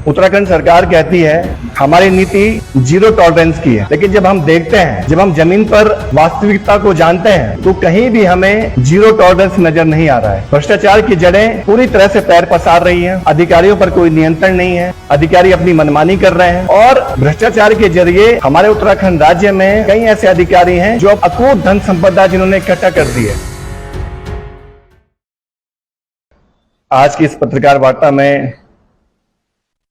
उत्तराखंड सरकार कहती है हमारी नीति जीरो टॉलरेंस की है, लेकिन जब हम देखते हैं, जब हम जमीन पर वास्तविकता को जानते हैं तो कहीं भी हमें जीरो टॉलरेंस नजर नहीं आ रहा है। भ्रष्टाचार की जड़ें पूरी तरह से पैर पसार रही हैं। अधिकारियों पर कोई नियंत्रण नहीं है, अधिकारी अपनी मनमानी कर रहे हैं और भ्रष्टाचार के जरिए हमारे उत्तराखंड राज्य में कई ऐसे अधिकारी हैं जो अकूत धन संपदा जिन्होंने इकट्ठा कर दी है। आज की इस पत्रकार वार्ता में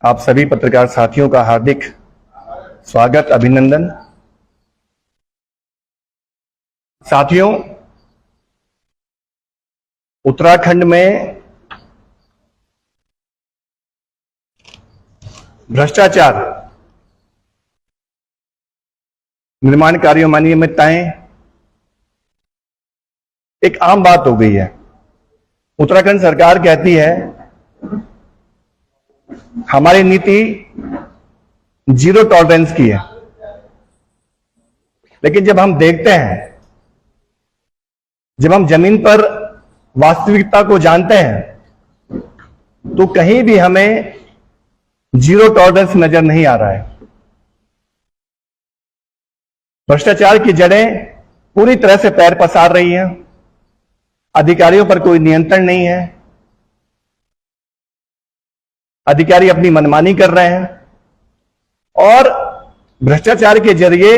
आप सभी पत्रकार साथियों का हार्दिक स्वागत, अभिनंदन। साथियों, उत्तराखंड में भ्रष्टाचार, निर्माण कार्यों में अनियमितताएं एक आम बात हो गई है। उत्तराखंड सरकार कहती है हमारी नीति जीरो टॉलरेंस की है, लेकिन जब हम देखते हैं, जब हम जमीन पर वास्तविकता को जानते हैं तो कहीं भी हमें जीरो टॉलरेंस नजर नहीं आ रहा है। भ्रष्टाचार की जड़ें पूरी तरह से पैर पसार रही हैं। अधिकारियों पर कोई नियंत्रण नहीं है, अधिकारी अपनी मनमानी कर रहे हैं और भ्रष्टाचार के जरिए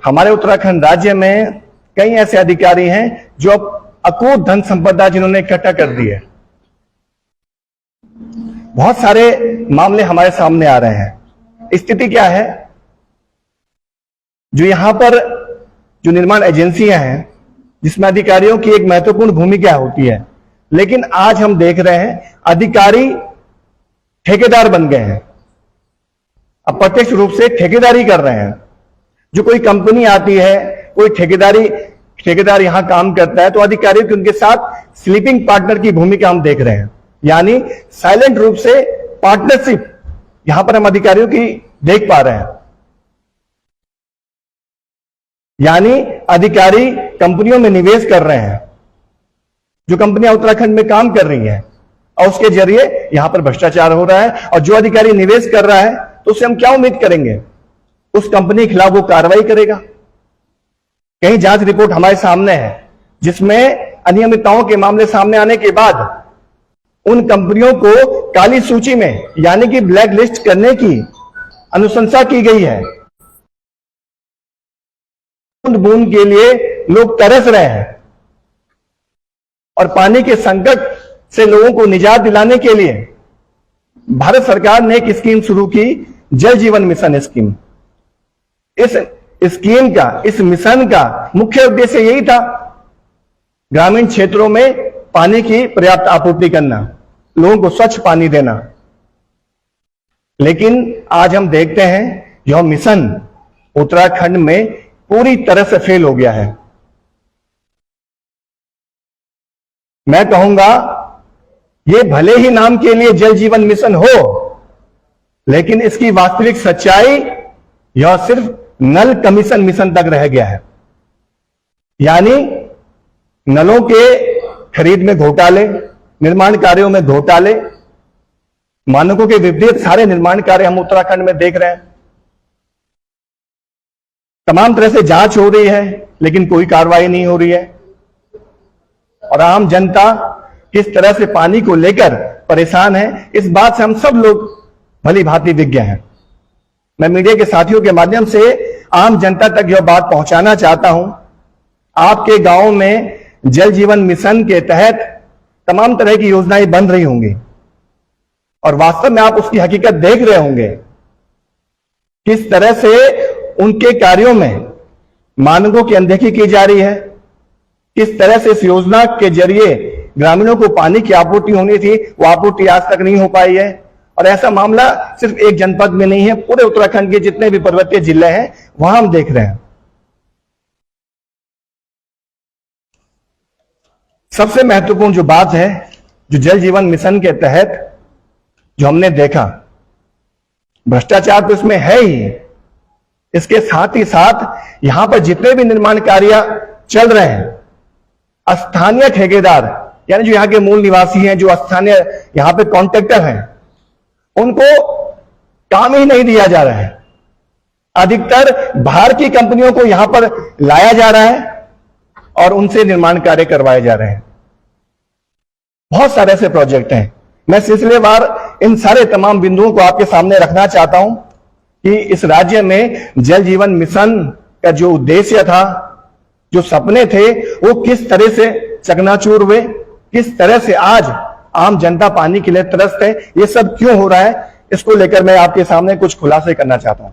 हमारे उत्तराखंड राज्य में कई ऐसे अधिकारी हैं जो अकूत धन संपदा जिन्होंने इकट्ठा कर दी है। बहुत सारे मामले हमारे सामने आ रहे हैं। स्थिति क्या है, जो यहां पर जो निर्माण एजेंसियां हैं जिसमें अधिकारियों की एक महत्वपूर्ण भूमिका होती है, लेकिन आज हम देख रहे हैं अधिकारी ठेकेदार बन गए हैं। अब प्रत्यक्ष रूप से ठेकेदारी कर रहे हैं। जो कोई कंपनी आती है, कोई ठेकेदार यहां काम करता है तो अधिकारियों की उनके साथ स्लीपिंग पार्टनर की भूमिका हम देख रहे हैं, यानी साइलेंट रूप से पार्टनरशिप यहां पर हम अधिकारियों की देख पा रहे हैं। यानी अधिकारी कंपनियों में निवेश कर रहे हैं, जो कंपनियां उत्तराखंड में काम कर रही हैं, और उसके जरिए यहां पर भ्रष्टाचार हो रहा है। और जो अधिकारी निवेश कर रहा है तो उससे हम क्या उम्मीद करेंगे, उस कंपनी के खिलाफ वो कार्रवाई करेगा। कहीं जांच रिपोर्ट हमारे सामने है जिसमें अनियमितताओं के मामले सामने आने के बाद उन कंपनियों को काली सूची में यानी कि ब्लैक लिस्ट करने की अनुशंसा की गई है। बूंद बूंद के लिए लोग तरस रहे हैं और पानी के संकट से लोगों को निजात दिलाने के लिए भारत सरकार ने एक स्कीम शुरू की, जल जीवन मिशन स्कीम। इस स्कीम का, इस मिशन का मुख्य उद्देश्य यही था, ग्रामीण क्षेत्रों में पानी की पर्याप्त आपूर्ति करना, लोगों को स्वच्छ पानी देना। लेकिन आज हम देखते हैं यह मिशन उत्तराखंड में पूरी तरह से फेल हो गया है। मैं कहूंगा ये भले ही नाम के लिए जल जीवन मिशन हो, लेकिन इसकी वास्तविक सच्चाई यह सिर्फ नल कमीशन मिशन तक रह गया है। यानी नलों के खरीद में घोटाले, निर्माण कार्यों में घोटाले, मानकों के विपरीत सारे निर्माण कार्य हम उत्तराखंड में देख रहे हैं। तमाम तरह से जांच हो रही है लेकिन कोई कार्रवाई नहीं हो रही है और आम जनता किस तरह से पानी को लेकर परेशान है, इस बात से हम सब लोग भली भांति विज्ञ हैं। मैं मीडिया के साथियों के माध्यम से आम जनता तक यह बात पहुंचाना चाहता हूं, आपके गांव में जल जीवन मिशन के तहत तमाम तरह की योजनाएं बन रही होंगी और वास्तव में आप उसकी हकीकत देख रहे होंगे, किस तरह से उनके कार्यों में मानकों की अनदेखी की जा रही है, किस तरह से इस योजना के जरिए ग्रामीणों को पानी की आपूर्ति होनी थी वो आपूर्ति आज तक नहीं हो पाई है। और ऐसा मामला सिर्फ एक जनपद में नहीं है, पूरे उत्तराखंड के जितने भी पर्वतीय जिले हैं वहां हम देख रहे हैं। सबसे महत्वपूर्ण जो बात है, जो जल जीवन मिशन के तहत जो हमने देखा, भ्रष्टाचार तो इसमें है ही, इसके साथ ही साथ यहां पर जितने भी निर्माण कार्य चल रहे हैं, स्थानीय ठेकेदार यानी जो यहाँ के मूल निवासी हैं, जो स्थानीय यहाँ पे कॉन्ट्रैक्टर हैं, उनको काम ही नहीं दिया जा रहा है। अधिकतर बाहर की कंपनियों को यहां पर लाया जा रहा है और उनसे निर्माण कार्य करवाए जा रहे हैं। बहुत सारे ऐसे प्रोजेक्ट हैं। मैं सिलसिलेवार इन सारे तमाम बिंदुओं को आपके सामने रखना चाहता हूं कि इस राज्य में जल जीवन मिशन का जो उद्देश्य था, जो सपने थे, वो किस तरह से चकनाचूर हुए, किस तरह से आज आम जनता पानी के लिए त्रस्त है, ये सब क्यों हो रहा है, इसको लेकर मैं आपके सामने कुछ खुलासे करना चाहता हूं।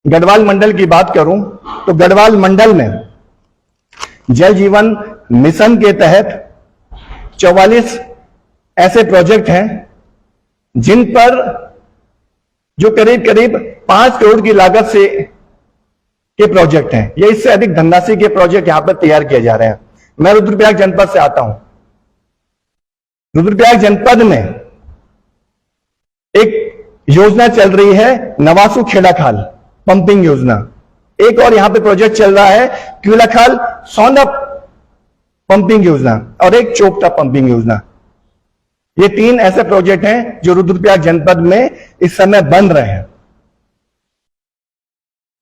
गढ़वाल मंडल की बात करूं तो गढ़वाल मंडल में जल जीवन मिशन के तहत 44 ऐसे प्रोजेक्ट हैं जिन पर जो करीब करीब 5 करोड़ की लागत से के प्रोजेक्ट हैं। ये इससे अधिक धनराशि के प्रोजेक्ट यहां पर तैयार किए जा रहे हैं। मैं रुद्रप्रयाग जनपद से आता हूं। रुद्रप्रयाग जनपद में एक योजना चल रही है, नवासु खेड़ाखाल पंपिंग योजना। एक और यहां पे प्रोजेक्ट चल रहा है, क्यूलाखाल सौंदप पंपिंग योजना, और एक चोपटा पंपिंग योजना। ये 3 ऐसे प्रोजेक्ट हैं जो रुद्रप्रयाग जनपद में इस समय बन रहे हैं।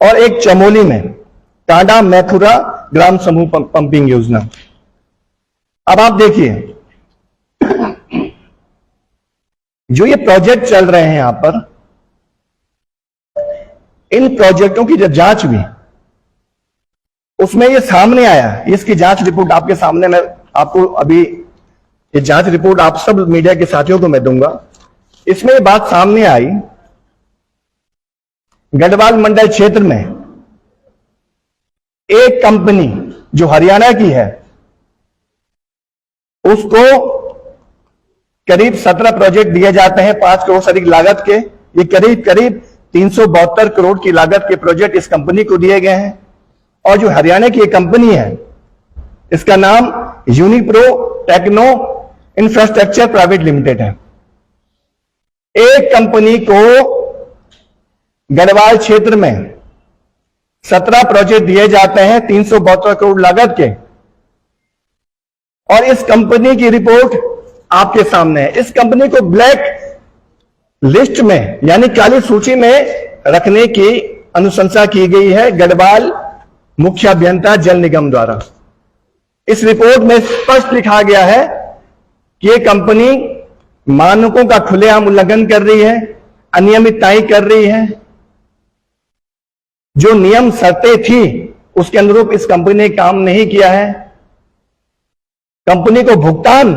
और एक चमोली में टाडा मैथुरा ग्राम समूह पंपिंग योजना। अब आप देखिए, जो ये प्रोजेक्ट चल रहे हैं यहां पर, इन प्रोजेक्टों की जब जांच हुई उसमें ये सामने आया, इसकी जांच रिपोर्ट आपके सामने, मैं आपको अभी ये जांच रिपोर्ट आप सब मीडिया के साथियों को मैं दूंगा। इसमें ये बात सामने आई, गढ़वाल मंडल क्षेत्र में एक कंपनी जो हरियाणा की है, उसको करीब 17 प्रोजेक्ट दिए जाते हैं 5 करोड़ से अधिक लागत के। ये करीब करीब 372 करोड़ की लागत के प्रोजेक्ट इस कंपनी को दिए गए हैं। और जो हरियाणा की एक कंपनी है, इसका नाम Unipro techno infrastructure private limited है। एक कंपनी को गढ़वाल क्षेत्र में 17 प्रोजेक्ट दिए जाते हैं 372 करोड़ लागत के, और इस कंपनी की रिपोर्ट आपके सामने है। इस कंपनी को ब्लैक लिस्ट में यानी काली सूची में रखने की अनुशंसा की गई है गढ़वाल मुख्य अभियंता जल निगम द्वारा। इस रिपोर्ट में स्पष्ट लिखा गया है कि यह कंपनी मानकों का खुलेआम उल्लंघन कर रही है, अनियमितताएं कर रही है। जो नियम शर्तें थी उसके अनुरूप इस कंपनी ने काम नहीं किया है। कंपनी को भुगतान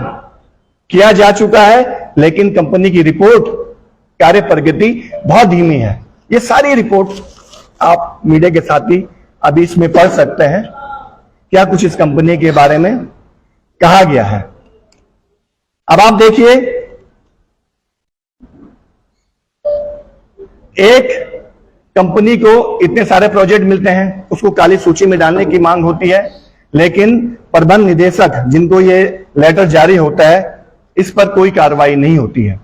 किया जा चुका है, लेकिन कंपनी की रिपोर्ट कार्य प्रगति बहुत धीमी है। ये सारी रिपोर्ट आप मीडिया के साथी अभी इसमें पढ़ सकते हैं, क्या कुछ इस कंपनी के बारे में कहा गया है। अब आप देखिए, एक कंपनी को इतने सारे प्रोजेक्ट मिलते हैं, उसको काली सूची में डालने की मांग होती है, लेकिन प्रबंध निदेशक जिनको ये लेटर जारी होता है, इस पर कोई कार्रवाई नहीं होती है।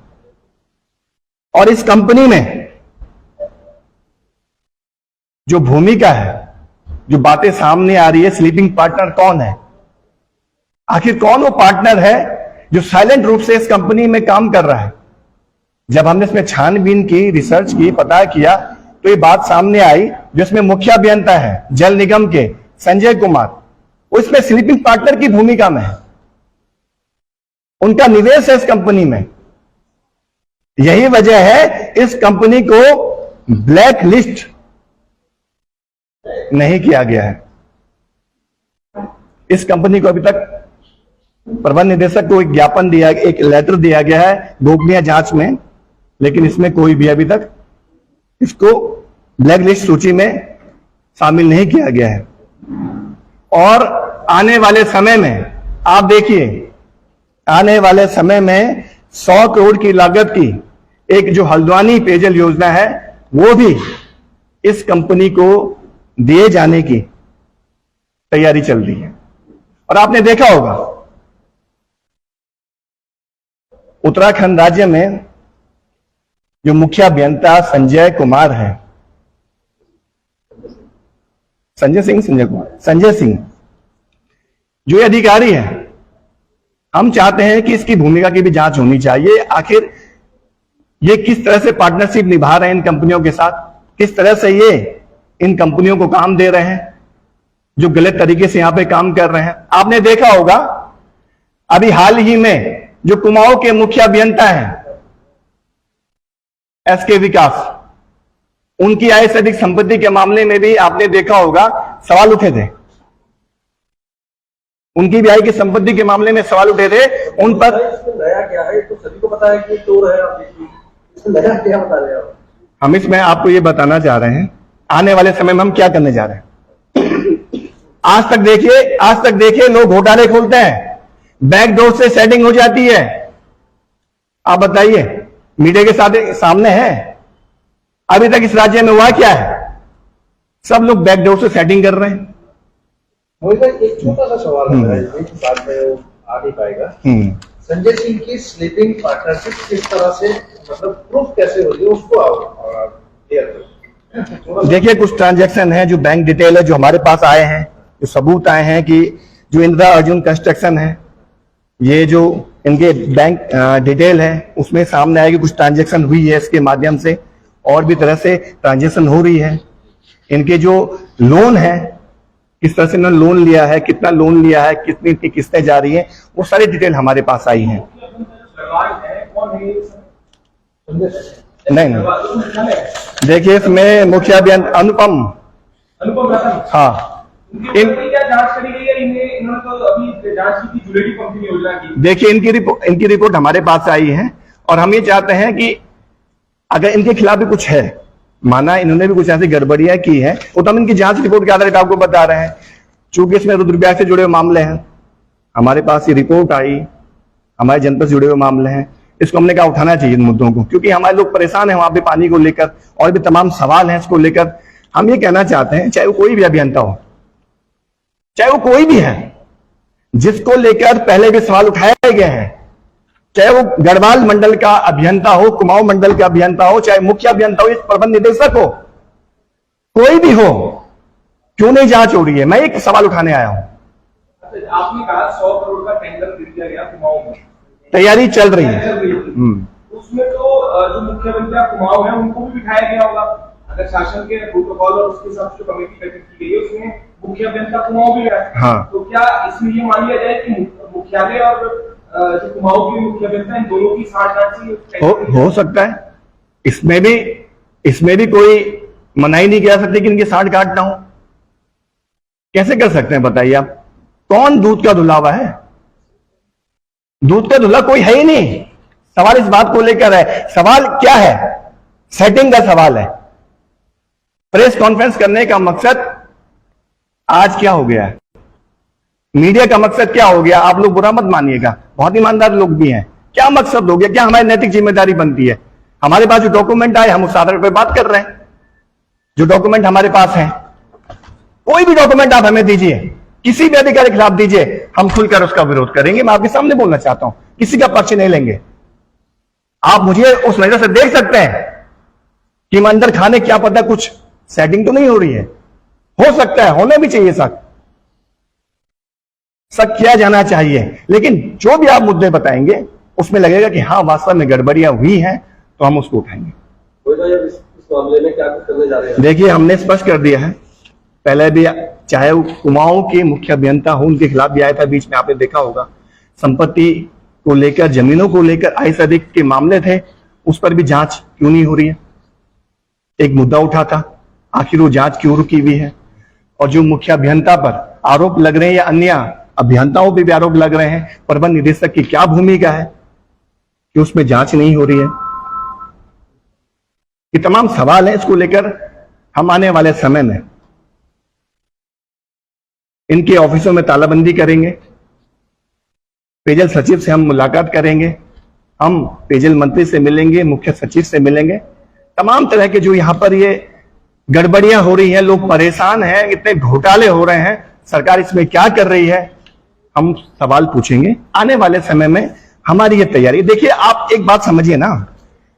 और इस कंपनी में जो भूमिका है, जो बातें सामने आ रही है, स्लीपिंग पार्टनर कौन है, आखिर कौन वो पार्टनर है जो साइलेंट रूप से इस कंपनी में काम कर रहा है। जब हमने इसमें छानबीन की, रिसर्च की, पता किया, तो ये बात सामने आई, जिसमें मुख्य अभियंता है जल निगम के संजय कुमार, वो इसमें स्लीपिंग पार्टनर की भूमिका में है। उनका निवेश है इस कंपनी में। यही वजह है इस कंपनी को ब्लैक लिस्ट नहीं किया गया है। इस कंपनी को अभी तक प्रबंध निदेशक को एक ज्ञापन दिया, एक लेटर दिया गया है गोपनीय जांच में, लेकिन इसमें कोई भी अभी तक इसको ब्लैक लिस्ट सूची में शामिल नहीं किया गया है। और आने वाले समय में आप देखिए, आने वाले समय में 100 करोड़ की लागत की एक जो हल्द्वानी पेयजल योजना है, वो भी इस कंपनी को दिए जाने की तैयारी चल रही है। और आपने देखा होगा, उत्तराखंड राज्य में जो मुख्य अभियंता संजय कुमार है, संजय सिंह जो ये अधिकारी है, हम चाहते हैं कि इसकी भूमिका की भी जांच होनी चाहिए। आखिर ये किस तरह से पार्टनरशिप निभा रहे हैं इन कंपनियों के साथ, किस तरह से ये इन कंपनियों को काम दे रहे हैं जो गलत तरीके से यहां पे काम कर रहे हैं। आपने देखा होगा अभी हाल ही में जो कुमाऊं के मुख्य अभियंता हैं एसके विकास, उनकी आय से अधिक संपत्ति के मामले में भी आपने देखा होगा सवाल उठे थे। उनकी भी आय की संपत्ति के मामले में सवाल उठे थे उन पर। नया क्या है तो सभी को पता है कि चोर है, आप इसमें नया क्या बता रहे हैं? हम इसमें आपको ये बताना चाह रहे हैं आने वाले समय में हम क्या करने जा रहे हैं। आज तक देखिए लोग घोटाले खोलते हैं, बैकडोर से सेटिंग हो जाती है। आप बताइए, मीडिया के सामने है, अभी तक इस राज्य में हुआ क्या है? सब लोग बैकडोर से सेटिंग कर रहे हैं। एक छोटा सा सवाल है, एक साल में वो आ नहीं पाएगा। संजय सिंह की स्लीपिंग पार्टनरशिप किस तरह से, मतलब प्रूफ कैसे होगी उसको देखिए, कुछ ट्रांजैक्शन है जो बैंक डिटेल है जो हमारे पास आए हैं, जो सबूत आए हैं कि जो इंदिरा अर्जुन कंस्ट्रक्शन है, ये जो इनके बैंक डिटेल है उसमें सामने आएगी कुछ ट्रांजैक्शन हुई है इसके माध्यम से, और भी तरह से ट्रांजैक्शन हो रही है। इनके जो लोन है, किस तरह से इन्होंने लोन लिया है, कितना लोन लिया है, कितनी इनकी किस्तें जा रही हैं, वो सारी डिटेल हमारे पास आई है। नहीं, देखिए इसमें मुखिया अनुपम, हाँ, क्या जांच करी गई है? इन्होंने तो अभी जांच की थी ज्वेलरी कंपनी योजना की। देखिए इनकी रिपोर्ट हमारे पास आई है और हम ये चाहते हैं कि अगर इनके खिलाफ भी कुछ है, माना इन्होंने भी कुछ ऐसी गड़बड़ियां की है, तो हम इनकी जांच रिपोर्ट के आधार पर आपको बता रहे हैं। चूंकि इसमें रुद्रप्रयाग से जुड़े हुए मामले हैं, हमारे पास ये रिपोर्ट आई, हमारे जनपद से जुड़े हुए मामले हैं, इसको हमने कहा उठाना चाहिए इन मुद्दों को, क्योंकि हमारे लोग परेशान हैं वहां पे पानी को लेकर, और भी तमाम सवाल हैं इसको लेकर। हम ये कहना चाहते हैं, चाहे वो कोई भी अभियंता हो, चाहे वो कोई भी है, जिसको लेकर पहले भी सवाल उठाए गए हैं, चाहे वो गढ़वाल मंडल का अभियंता हो, कुमाऊं मंडल का अभियंता हो, चाहे मुख्य अभियंता हो, प्रबंध निदेशक हो, कोई भी हो, क्यों नहीं जांच हो रही है? मैं एक सवाल उठाने आया हूं। आपने कहा 100 करोड़ का टेंडर दिया गया कुमाऊं में, तैयारी चल रही है। उसमें तो जो मुख्य अभियंता कुमाऊं है उनको भी बिठाया गया होगा। अगर शासन के प्रोटोकॉल और उसके हिसाब से जो कमेटी गठित की गई है उसमें मुख्य अभियंता कुमाऊं भी है। हाँ। तो क्या इसमें ये मान लिया जाए कि मुख्यालय और जो कुमाऊं के मुख्य अभियंता इन दोनों की साझेदारी हो सकता है? इसमें भी कोई मनाही नहीं किया सकती कि इनकी साठ गांठ ना हो। कैसे कर सकते हैं बताइए आप? कौन दूध का धुलावा है? दूध का धुला कोई है ही नहीं। सवाल इस बात को लेकर है। सवाल क्या है? सेटिंग का सवाल है। प्रेस कॉन्फ्रेंस करने का मकसद आज क्या हो गया है? मीडिया का मकसद क्या हो गया? आप लोग बुरा मत मानिएगा, बहुत ईमानदार लोग भी हैं। क्या मकसद हो गया? क्या हमारी नैतिक जिम्मेदारी बनती है? हमारे पास जो डॉक्यूमेंट आए हम उस आधार पर बात कर रहे हैं। जो डॉक्यूमेंट हमारे पास है, कोई भी डॉक्यूमेंट आप हमें दीजिए, किसी भी अधिकारी के खिलाफ दीजिए, हम खुलकर उसका विरोध करेंगे। मैं आपके सामने बोलना चाहता हूं, किसी का पक्ष नहीं लेंगे। आप मुझे उस नजर से देख सकते हैं कि मैं अंदर खाने क्या पता कुछ सेटिंग तो नहीं हो रही है। हो सकता है, होना भी चाहिए, शक किया जाना चाहिए, लेकिन जो भी आप मुद्दे बताएंगे उसमें लगेगा कि हाँ वास्तव में गड़बड़ियां हुई हैं, तो हम उसको उठाएंगे। इस मामले में क्या कुछ करने जा रहे हैं? देखिए, हमने स्पष्ट कर दिया है, पहले भी, चाहे वो कुमाऊं के मुख्य अभियंता हो, उनके खिलाफ भी आया था बीच में, आपने देखा होगा। संपत्ति को लेकर, जमीनों को लेकर आय से अधिक के मामले थे, उस पर भी जांच क्यों नहीं हो रही है? एक मुद्दा उठा था, आखिर वो जांच क्यों रुकी हुई है? और जो मुख्य अभियंता पर आरोप लग रहे हैं या अन्य अभियंताओं पर भी आरोप लग रहे हैं, प्रबंध निदेशक की क्या भूमिका है कि उसमें जांच नहीं हो रही है? ये तमाम सवाल हैं। इसको लेकर हम आने वाले समय में इनके ऑफिसों में तालाबंदी करेंगे, पेयजल सचिव से हम मुलाकात करेंगे, हम पेयजल मंत्री से मिलेंगे, मुख्य सचिव से मिलेंगे। तमाम तरह के जो यहां पर ये गड़बड़ियां हो रही हैं, लोग परेशान हैं, इतने घोटाले हो रहे हैं, सरकार इसमें क्या कर रही है, हम सवाल पूछेंगे। आने वाले समय में हमारी ये तैयारी। देखिए, आप एक बात समझिए ना,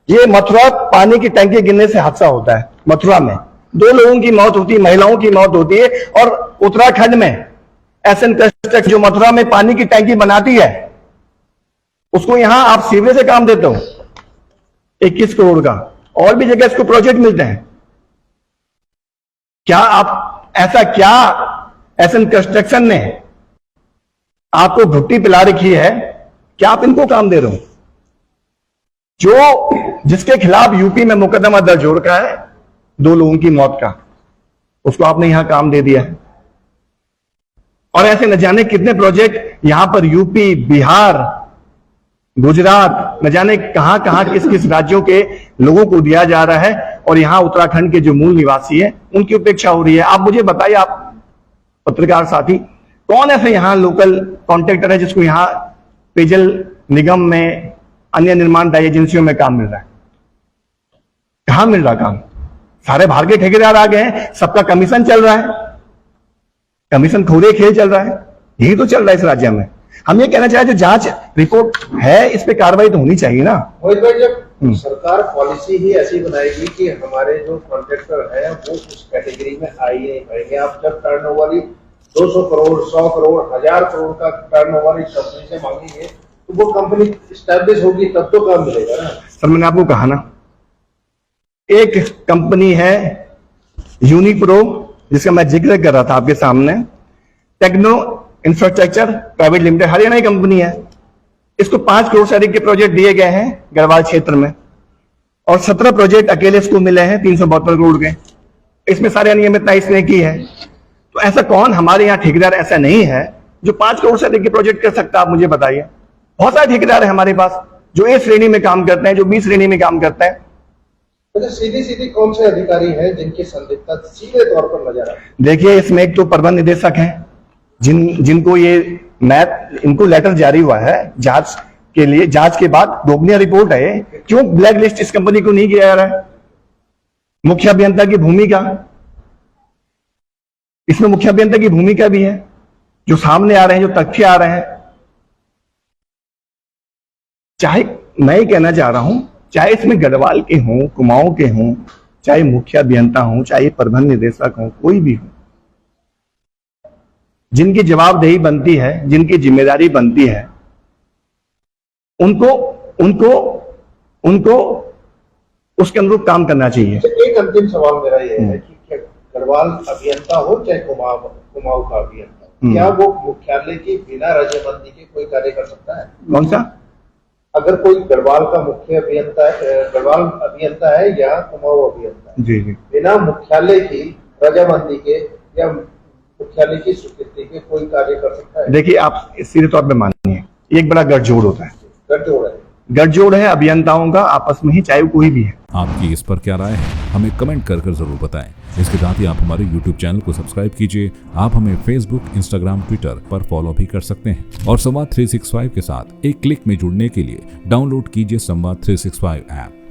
ये मथुरा पानी की टंकी गिरने से हादसा होता है। मथुरा में 2 लोगों की मौत होती है, महिलाओं की मौत होती है, और उत्तराखंड में एसएन कंस्ट्रक्शन जो मथुरा में पानी की टंकी बनाती है, उसको यहां आप सीवरेज से काम देते हो। 21 करोड़ का, और भी जगह इसको प्रोजेक्ट मिलते हैं। क्या आप एसएन कंस्ट्रक्शन ने आपको भुट्टी पिला रखी है? क्या आप इनको काम दे रहे हो? जिसके खिलाफ यूपी में मुकदमा दर्ज हो रखा है 2 लोगों की मौत का, उसको आपने यहां काम दे दिया है। और ऐसे न जाने कितने प्रोजेक्ट यहां पर यूपी, बिहार, गुजरात, न जाने कहां कहां किस किस राज्यों के लोगों को दिया जा रहा है, और यहां उत्तराखंड के जो मूल निवासी है उनकी उपेक्षा हो रही है। आप मुझे बताइए, आप पत्रकार साथी, कौन ऐसे यहां लोकल कॉन्ट्रैक्टर है जिसको यहां पेयजल निगम में, अन्य निर्माण एजेंसियों में काम मिल रहा है? कहां मिल रहा काम? सारे बाहर के ठेकेदार आ गए हैं, सबका कमीशन चल रहा है, कमीशन खोरे खेल चल रहा है। यही तो चल रहा है इस राज्य में। हम ये कहना चाहे, जो जांच रिपोर्ट है इस पे कार्रवाई तो होनी चाहिए ना। मोहित भाई, जब सरकार पॉलिसी ही ऐसी बनाएगी कि हमारे जो कॉन्ट्रैक्टर है वो उस कैटेगरी में आ ही नहीं पाएंगे। आप जब टर्नओवर 200 करोड़, 100 करोड़, 1000 करोड़ का टर्नओवर इस कंपनी से मांगेंगे तो वो कंपनी स्टैब्लिश होगी, तब तो काम मिलेगा ना। सर, मैंने आपको कहा ना, एक कंपनी है यूनिप्रो, जिसका मैं जिक्र कर रहा था आपके सामने, Techno infrastructure private limited, Haryana की कंपनी है। इसको 5 करोड़ से अधिक के प्रोजेक्ट दिए गए हैं गढ़वाल क्षेत्र में, और 17 प्रोजेक्ट अकेले इसको मिले हैं 372 करोड़ के। इसमें सारे अनियमितता इसने की है। तो ऐसा कौन हमारे यहाँ ठेकेदार ऐसा नहीं है जो 5 करोड़ से अधिक के प्रोजेक्ट कर सकता है? आप मुझे बताइए। बहुत सारे ठेकेदार है हमारे पास जो ए श्रेणी में काम करते हैं, जो बी श्रेणी में काम करते हैं। तो सीधी कौन से अधिकारी हैं जिनकी संदिग्धता सीधे तौर पर नजर आती है? देखिए, इसमें एक तो प्रबंध निदेशक हैं, जिनको ये इनको लेटर जारी हुआ है जांच के लिए। जांच के बाद गोपनीय रिपोर्ट है, क्यों ब्लैक लिस्ट इस कंपनी को नहीं किया जा रहा है? मुख्य अभियंता की भूमिका, इसमें मुख्य अभियंता की भूमिका भी है, जो सामने आ रहे हैं, जो तथ्य आ रहे हैं। चाहे मैं ही कहना चाह रहा हूं, चाहे इसमें गढ़वाल के हों, कुमाऊं के हों, चाहे मुख्य अभियंता हों, चाहे प्रबंध निदेशक हों, कोई भी हो, जिनकी जवाबदेही बनती है, जिनकी जिम्मेदारी बनती है, उनको उसके अनुरूप काम करना चाहिए। एक अंतिम सवाल मेरा ये है कि क्या गढ़वाल अभियंता हो चाहे कुमाऊं का अभियंता, क्या वो मुख्यालय की बिना रजामंदी के कोई कार्य कर सकता है? कौन सा? अगर कोई गढ़वाल का मुख्य अभियंता है, गढ़वाल अभियंता है या कुमाऊं अभियंता है, जी, बिना मुख्यालय की रजामंदी के या मुख्यालय की स्वीकृति के कोई कार्य कर सकता है? देखिए, आप सीधे तौर पे मानिए, एक बड़ा गठजोड़ होता है। गठजोड़ है अभियंताओं का आपस में ही, चाहे वो कोई भी है। आपकी इस पर क्या राय है, हमें कमेंट कर जरूर बताएं। इसके साथ ही आप हमारे YouTube चैनल को सब्सक्राइब कीजिए। आप हमें Facebook, Instagram, Twitter पर फॉलो भी कर सकते हैं, और संवाद 365 के साथ एक क्लिक में जुड़ने के लिए डाउनलोड कीजिए संवाद 365 ऐप।